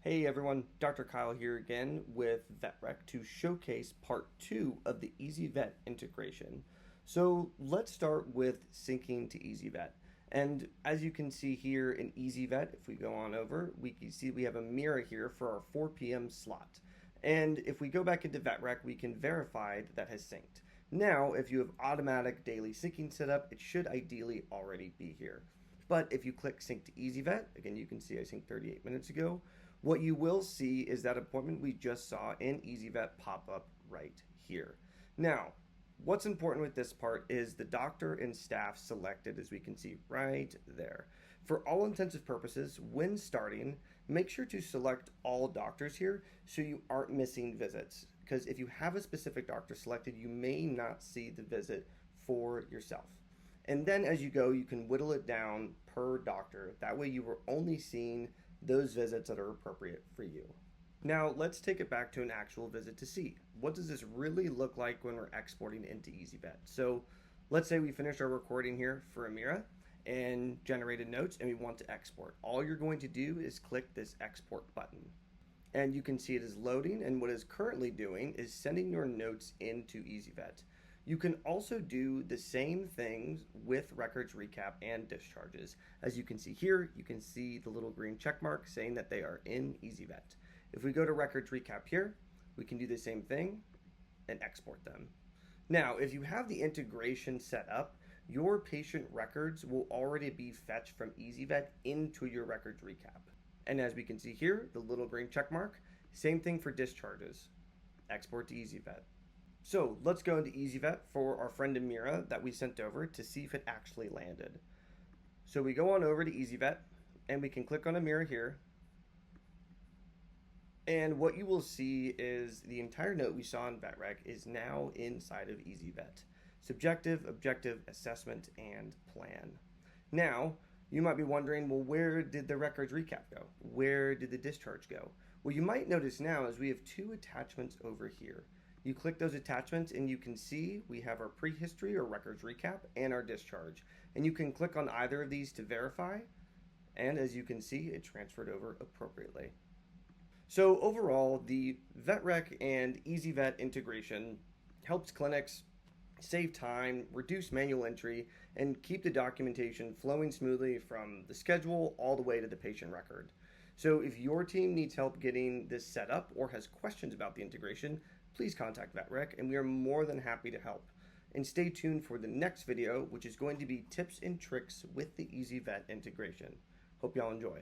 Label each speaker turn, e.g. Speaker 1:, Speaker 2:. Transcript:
Speaker 1: Hey everyone, Dr. Kyle here again with VetRec to showcase part 2 of the ezyVet integration. So let's start with syncing to ezyVet. And as you can see here in ezyVet, if we go on over, we can see we have a mirror here for our 4 p.m. slot. And if we go back into VetRec, we can verify that that has synced. Now, if you have automatic daily syncing set up, it should ideally already be here. But if you click sync to ezyVet, again, you can see I synced 38 minutes ago. What you will see is that appointment we just saw in ezyVet pop up right here. Now, what's important with this part is the doctor and staff selected, as we can see right there. For all intensive purposes, when starting, make sure to select all doctors here so you aren't missing visits. Because if you have a specific doctor selected, you may not see the visit for yourself. And then as you go, you can whittle it down per doctor. That way you are only seeing those visits that are appropriate for you. Now let's take it back to an actual visit to see what does this really look like when we're exporting into ezyVet. So let's say we finished our recording here for Amira and generated notes and we want to export. All you're going to do is click this export button. And you can see it is loading, and what it's currently doing is sending your notes into ezyVet. You can also do the same things with records recap and discharges. As you can see here, you can see the little green check mark saying that they are in ezyVet. If we go to records recap here, we can do the same thing and export them. Now, if you have the integration set up, your patient records will already be fetched from ezyVet into your records recap. And as we can see here, the little green check mark, same thing for discharges. Export to ezyVet. So let's go into ezyVet for our friend Amira that we sent over to see if it actually landed. So we go on over to ezyVet and we can click on Amira here. And what you will see is the entire note we saw in VetRec is now inside of ezyVet. Subjective, objective, assessment, and plan. Now, you might be wondering, well, where did the records recap go? Where did the discharge go? Well, you might notice now is we have two attachments over here. You click those attachments and you can see we have our prehistory or records recap and our discharge. And you can click on either of these to verify. And as you can see, it transferred over appropriately. So overall, the VetRec and ezyVet integration helps clinics save time, reduce manual entry, and keep the documentation flowing smoothly from the schedule all the way to the patient record. So if your team needs help getting this set up or has questions about the integration, please contact VetRec and we are more than happy to help. And stay tuned for the next video, which is going to be tips and tricks with the ezyVet integration. Hope y'all enjoy.